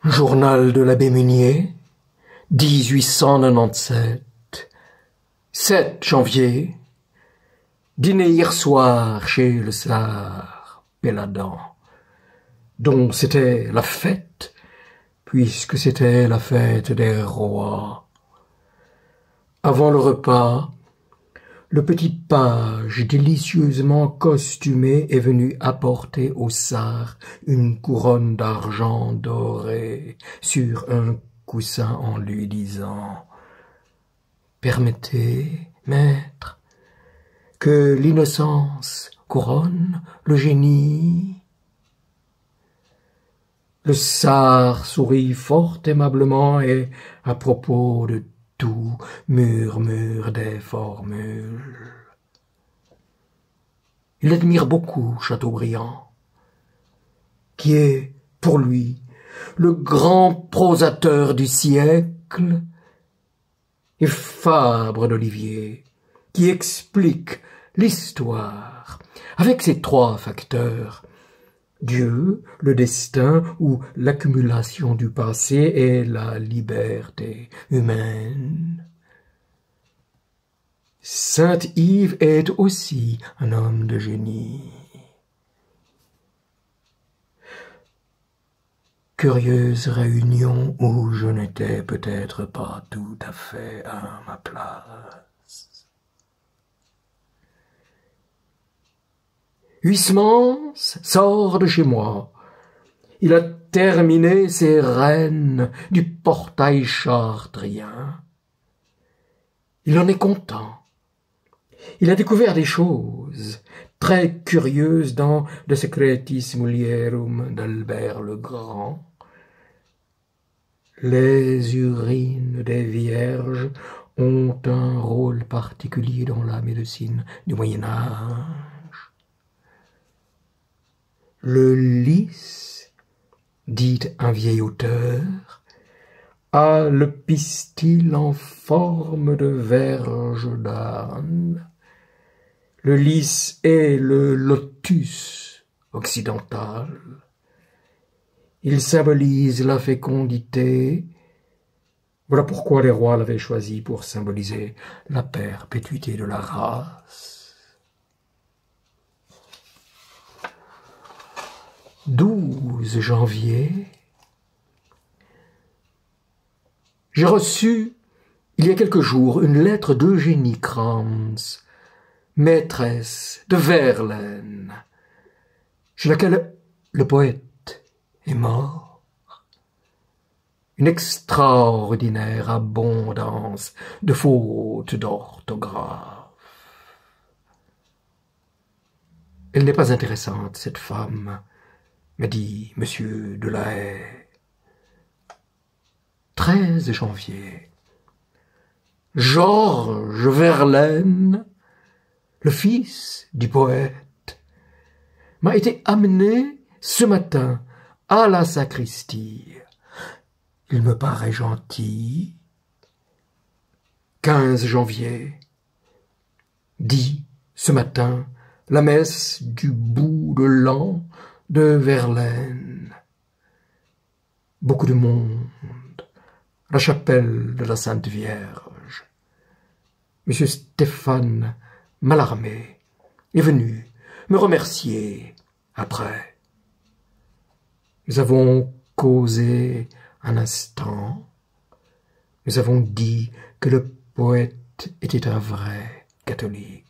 Journal de l'abbé Munier, 1897, 7 janvier, dîner hier soir chez le Tsar Péladan, dont c'était la fête, puisque c'était la fête des rois. Avant le repas, le petit page délicieusement costumé est venu apporter au Tsar une couronne d'argent doré sur un coussin en lui disant « Permettez, maître, que l'innocence couronne le génie ?» Le Tsar sourit fort aimablement et, à propos de tout, murmure des formules. Il admire beaucoup Chateaubriand, qui est, pour lui, le grand prosateur du siècle, et Fabre d'Olivier, qui explique l'histoire avec ses 3 facteurs: Dieu, le destin ou l'accumulation du passé et la liberté humaine. Saint-Yves est aussi un homme de génie. Curieuse réunion où je n'étais peut-être pas tout à fait à ma place. Huysmans sort de chez moi. Il a terminé ses reines du portail chartrien. Il en est content. Il a découvert des choses très curieuses dans De Secretis Mulierum d'Albert le Grand. Les urines des vierges ont un rôle particulier dans la médecine du Moyen-Âge. Le lys, dit un vieil auteur, a le pistil en forme de verge d'âne. Le lys est le lotus occidental. Il symbolise la fécondité. Voilà pourquoi les rois l'avaient choisi pour symboliser la perpétuité de la race. 12 janvier. J'ai reçu, il y a quelques jours, une lettre d'Eugénie Kranz, maîtresse de Verlaine, chez laquelle le poète est mort. Une extraordinaire abondance de fautes d'orthographe. Elle n'est pas intéressante, cette femme, m'a dit Monsieur de la Haye. 13 janvier. Georges Verlaine, le fils du poète, m'a été amené ce matin à la sacristie. Il me paraît gentil. 15 janvier. Dit ce matin la messe du bout de l'an de Verlaine. Beaucoup de monde. La chapelle de la Sainte Vierge. Monsieur Stéphane Mallarmé est venu me remercier après. Nous avons causé un instant. Nous avons dit que le poète était un vrai catholique.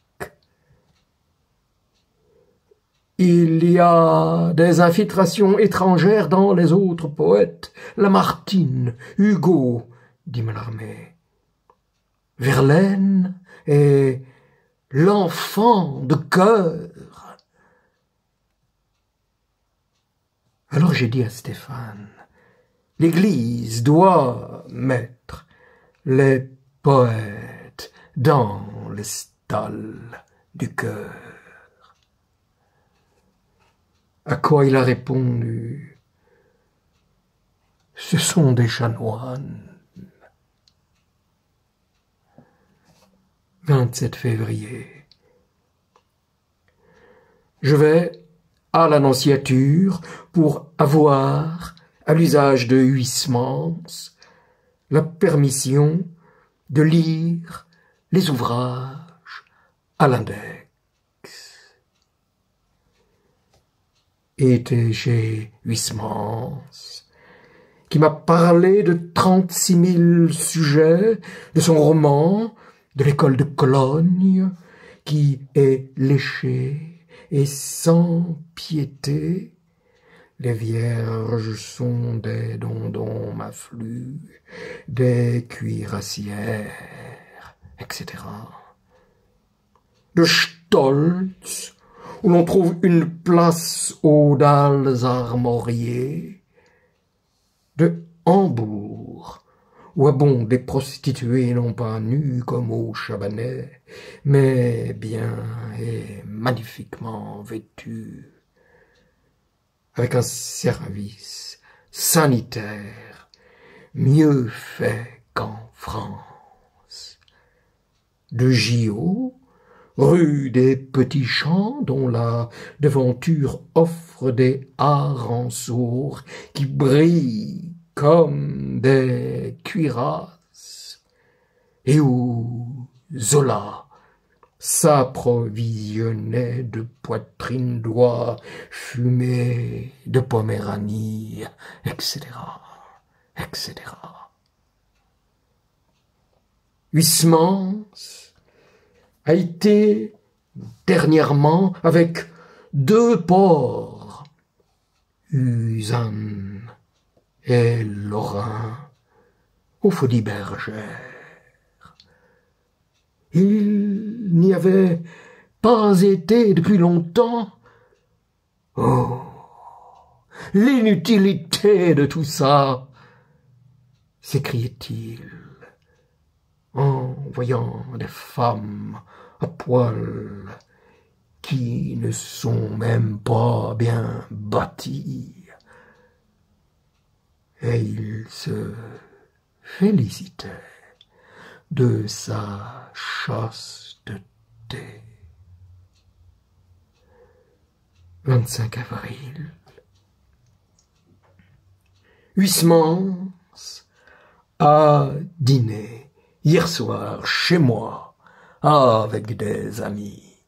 Il y a des infiltrations étrangères dans les autres poètes. Lamartine, Hugo, dit Mallarmé. Verlaine est l'enfant de cœur. Alors j'ai dit à Stéphane, l'Église doit mettre les poètes dans les stalles du cœur. À quoi il a répondu, ce sont des chanoines. 27 février. Je vais à l'Annonciature pour avoir à l'usage de Huysmans la permission de lire les ouvrages à l'index. Était chez Huysmans, qui m'a parlé de 36 000 sujets, de son roman, de l'école de Cologne, qui est léché et sans piété. Les vierges sont des dondons maflus, des cuirassières, etc. De Stolz, où l'on trouve une place aux dalles armoriées, de Hambourg, où abondent des prostituées non pas nues comme au Chabanais, mais bien et magnifiquement vêtues, avec un service sanitaire mieux fait qu'en France. De Gillot, rue des Petits Champs, dont la devanture offre des harençours qui brillent comme des cuirasses, et où Zola s'approvisionnait de poitrines d'oie fumées de Poméranie, etc., etc. Huysmans a été dernièrement avec 2 porcs, Uzan et Lorrain, au Folies Bergères. Il n'y avait pas été depuis longtemps. Oh, l'inutilité de tout ça, s'écriait-il, en voyant des femmes à poil qui ne sont même pas bien bâties. Et il se félicitait de sa chasteté. 25 avril. Huysmans a dîné hier soir chez moi avec des amis.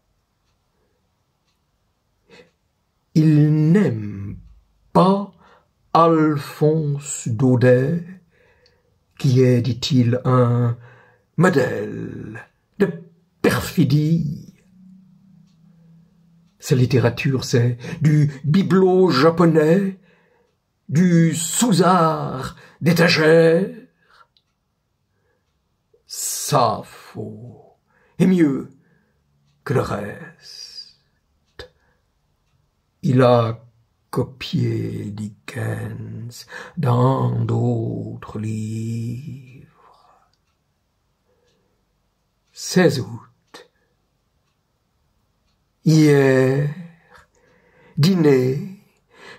Il n'aime pas Alphonse Daudet, qui est, dit-il, un modèle de perfidie. Sa littérature, c'est du bibelot japonais, du Sousard d'étagère. Sappho est mieux que le reste. Il a copié Dickens dans d'autres livres. 16 août. Hier, dîner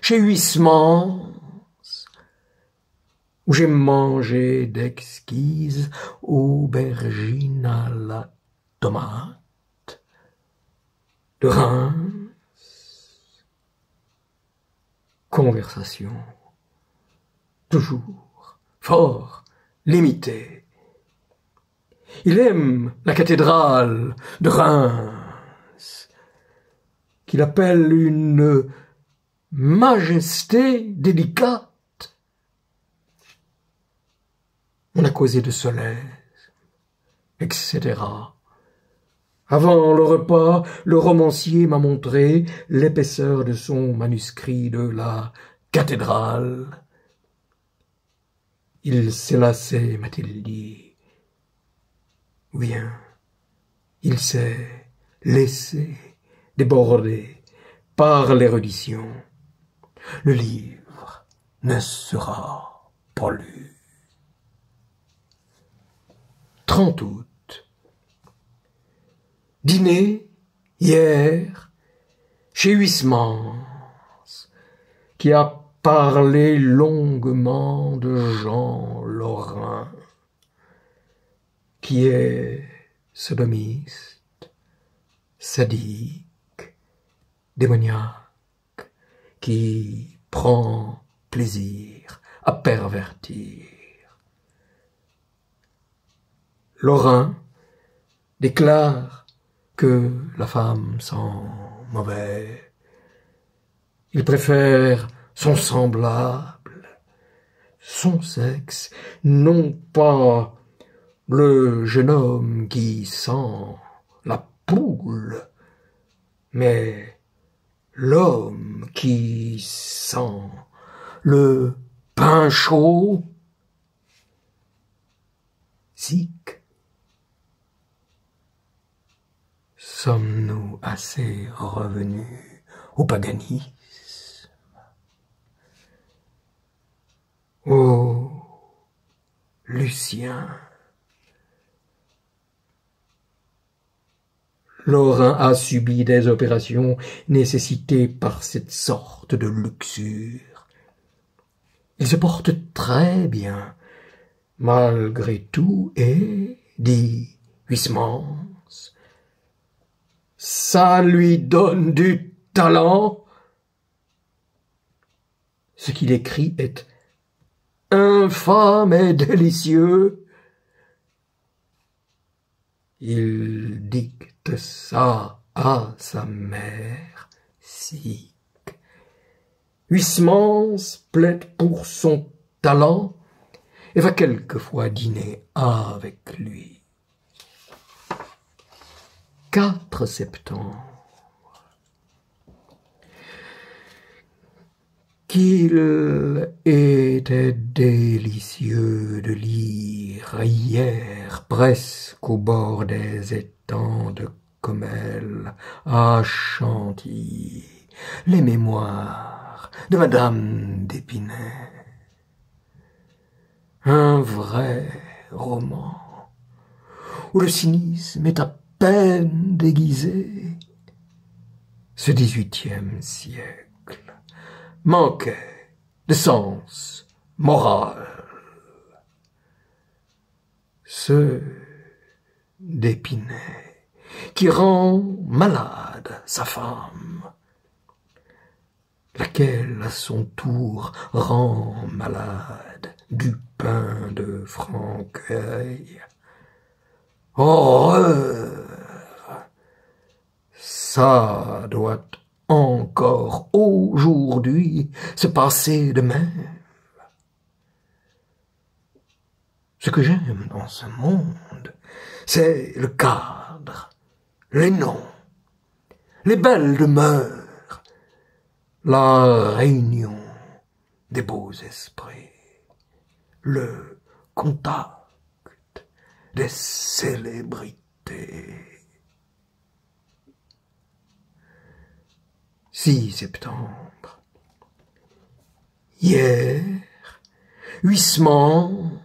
chez Huysmans, où j'ai mangé d'exquises aubergines à la tomate, de Reims. Conversation, toujours fort limitée. Il aime la cathédrale de Reims, qu'il appelle une majesté délicate. On a causé de soleil, etc. Avant le repas, le romancier m'a montré l'épaisseur de son manuscrit de la cathédrale. Il s'est lassé, m'a-t-il dit. Ou bien, il s'est laissé déborder par l'érudition. Le livre ne sera pas lu. 30 août. Dîner, hier, chez Huysmans, qui a parlé longuement de Jean Lorrain, qui est sodomiste, sadique, démoniaque, qui prend plaisir l'avertir. Lorrain déclare que la femme sent mauvais. Il préfère son semblable, son sexe, non pas le jeune homme qui sent la poule, mais l'homme qui sent le pain chaud. Sic. Sommes-nous assez revenus au paganisme? Ô Lucien, Lorrain a subi des opérations nécessitées par cette sorte de luxure. Il se porte très bien, malgré tout, et, dit Huysmans, ça lui donne du talent. Ce qu'il écrit est infâme et délicieux. Il dicte ça à sa mère, Sic. Huysmans plaide pour son talent et va quelquefois dîner avec lui. 4 septembre. Qu'il était délicieux de lire hier, presque au bord des étangs de Comelles, à Chantilly, les mémoires de Madame d'Épinay. Un vrai roman, où le cynisme est à peine déguisé. Ce XVIIIe siècle manquait de sens moral. Ce d'Épinay qui rend malade sa femme, laquelle à son tour rend malade du pain de Franqueuil. Horreur! Ça doit encore aujourd'hui se passer de même. Ce que j'aime dans ce monde, c'est le cadre, les noms, les belles demeures, la réunion des beaux esprits, le contact des célébrités. 6 septembre. Hier, Huysmans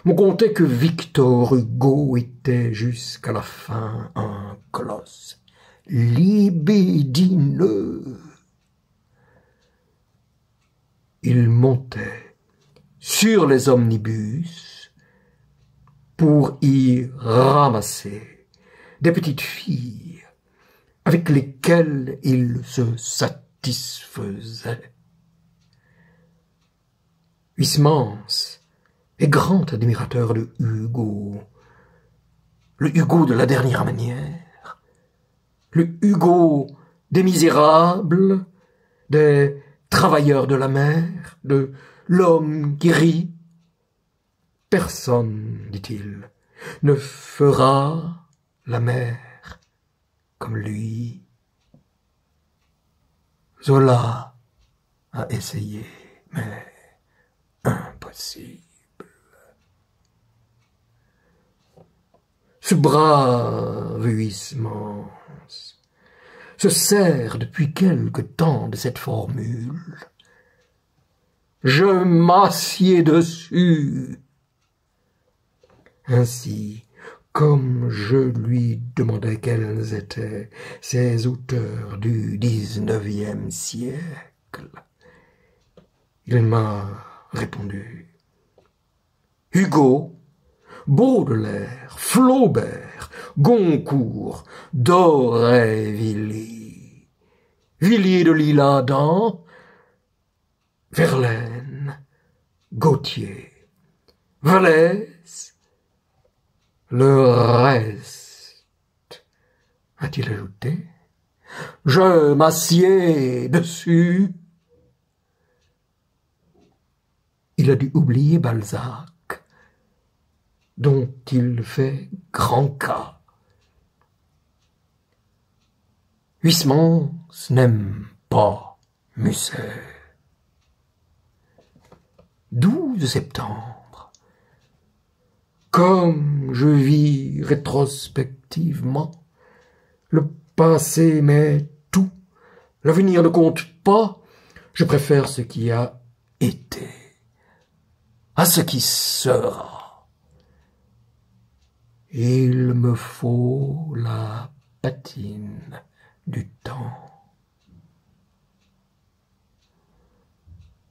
me contait que Victor Hugo était jusqu'à la fin un colosse libidineux. Il montait sur les omnibus pour y ramasser des petites filles avec lesquelles il se satisfaisait. Huysmans est grand admirateur de Hugo, le Hugo de la dernière manière, le Hugo des misérables, des travailleurs de la mer, de l'homme qui rit. Personne, dit-il, ne fera la mer comme lui. Zola a essayé, mais impossible. Ce brave Huysmans se sert depuis quelque temps de cette formule. Je m'assieds dessus. Ainsi, comme je lui demandais quels étaient ces auteurs du XIXe siècle, il m'a répondu: Hugo, Baudelaire, Flaubert, Goncourt, Doré-Villiers, Villiers de l'Isle-Adam, Verlaine, Gautier, Vallès, le reste, a-t-il ajouté, je m'assieds dessus. Il a dû oublier Balzac, dont il fait grand cas. Huysmans n'aime pas Musset. 12 septembre. Comme je vis rétrospectivement, le passé m'est tout, l'avenir ne compte pas, je préfère ce qui a été à ce qui sera. Il me faut la patine du temps.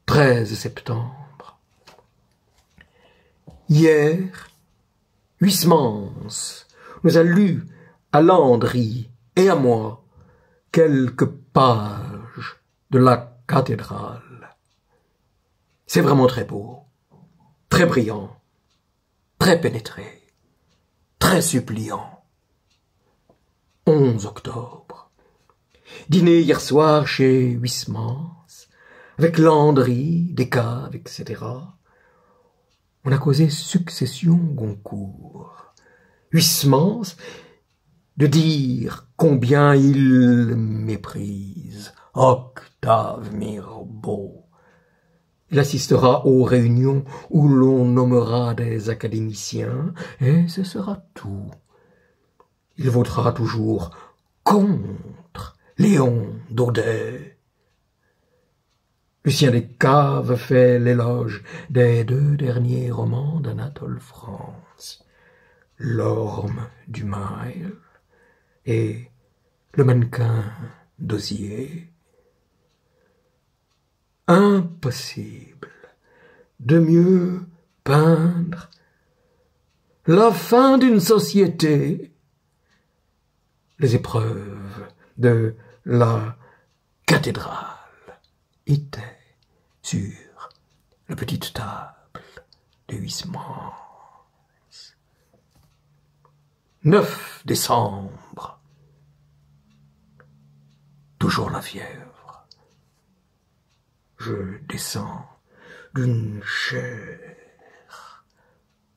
13 septembre. Hier, Huysmans nous a lu à Landry et à moi quelques pages de la cathédrale. C'est vraiment très beau, très brillant, très pénétré, très suppliant. 11 octobre. Dîner hier soir chez Huysmans, avec Landry, Descaves, etc. On a causé succession Goncourt. Huysmans, de dire combien il méprise Octave Mirbeau. Il assistera aux réunions où l'on nommera des académiciens, et ce sera tout. Il votera toujours contre Léon Daudet. Lucien Descaves fait l'éloge des 2 derniers romans d'Anatole France, L'Orme du Mail et Le mannequin d'Osier. Impossible de mieux peindre la fin d'une société, les épreuves de la cathédrale étaient sur la petite table de Huysmans. 9 décembre. Toujours la fièvre. Je descends d'une chaire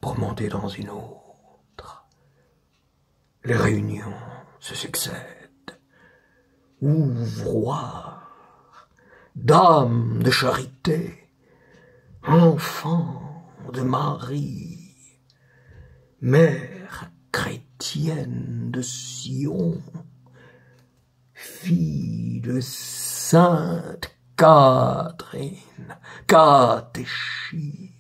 pour monter dans une autre. Les réunions se succèdent. Ouvroirs, dames de charité, enfants de Marie, mère chrétienne de Sion, fille de sainte Catherine, catéchisme.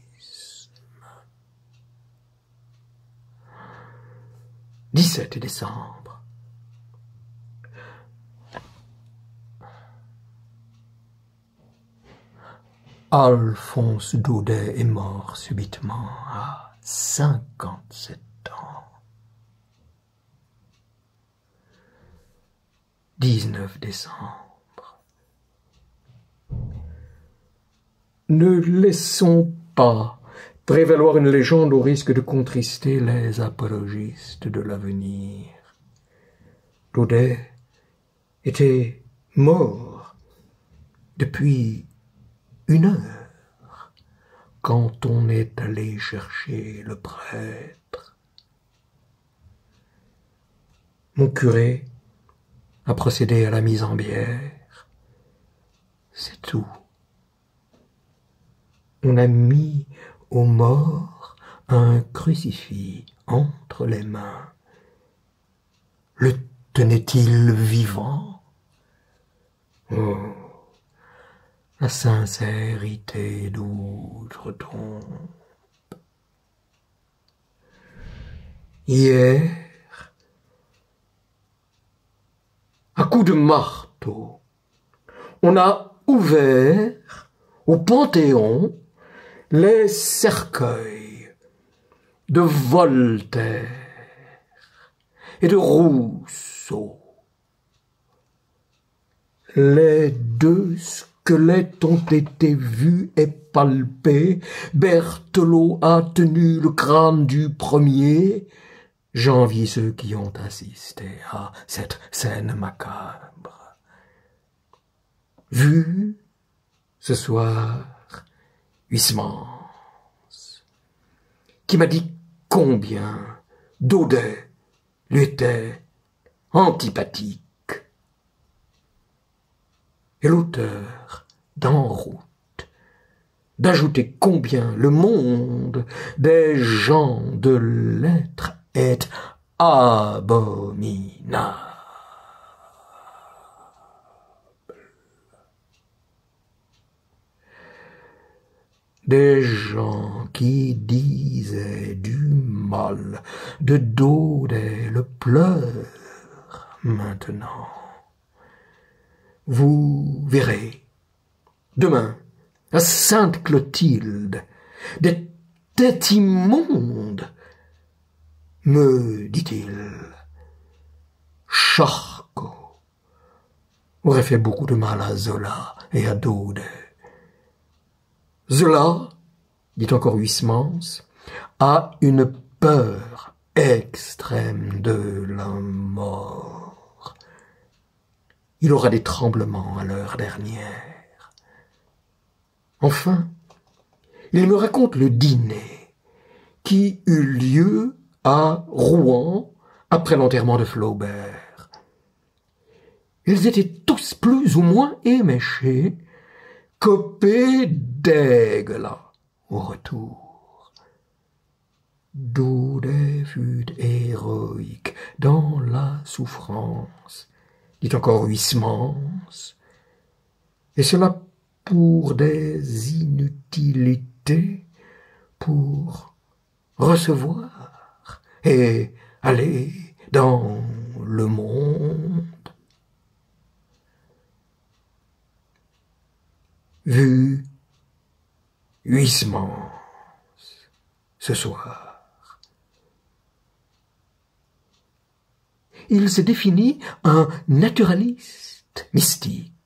17 décembre. Alphonse Daudet est mort subitement à 57 ans. 19 décembre. Ne laissons pas prévaloir une légende au risque de contrister les apologistes de l'avenir. Daudet était mort depuis 1 heure quand on est allé chercher le prêtre. Mon curé a procédé à la mise en bière. C'est tout. On a mis au mort un crucifix entre les mains. Le tenait-il vivant? Oh, la sincérité d'outre-tombe. Hier, à coups de marteau, on a ouvert au Panthéon les cercueils de Voltaire et de Rousseau. Les 2 squelettes ont été vus et palpés, Berthelot a tenu le crâne du premier. J'envie ceux qui ont assisté à cette scène macabre. Vu ce soir Huysmans, qui m'a dit combien Daudet lui était antipathique. Et l'auteur d'En route d'ajouter combien le monde des gens de lettres est abominable. Des gens qui disaient du mal de Daudet le pleure maintenant. Vous verrez, demain, à Sainte-Clotilde, des têtes immondes, me dit-il. Charcot aurait fait beaucoup de mal à Zola et à Daudet. Zola, dit encore Huysmans, a une peur extrême de la mort. Il aura des tremblements à l'heure dernière. Enfin, il me raconte le dîner qui eut lieu à Rouen après l'enterrement de Flaubert. Ils étaient tous plus ou moins éméchés, copés d'aigle au retour. Daudet fut héroïque dans la souffrance, dit encore Huysmans, et cela pour des inutilités, pour recevoir et aller dans le monde. Vu Huysmans ce soir. Il se définit un naturaliste mystique.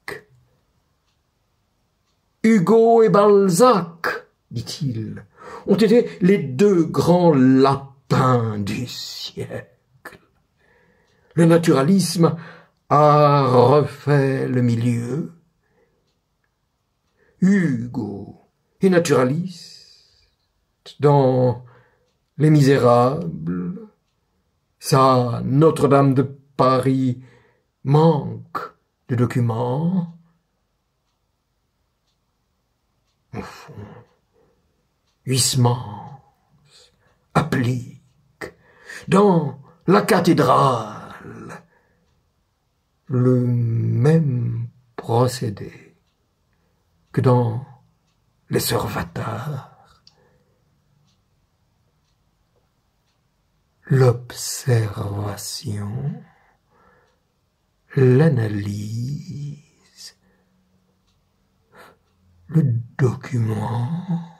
Hugo et Balzac, dit-il, ont été les deux grands lapins du siècle. Le naturalisme a refait le milieu. Hugo est naturaliste dans Les Misérables. Sa Notre-Dame de Paris manque de documents. Au fond, Huysmans applique dans La cathédrale le même procédé que dans Les Sœurs Vattars. L'observation, l'analyse, le document,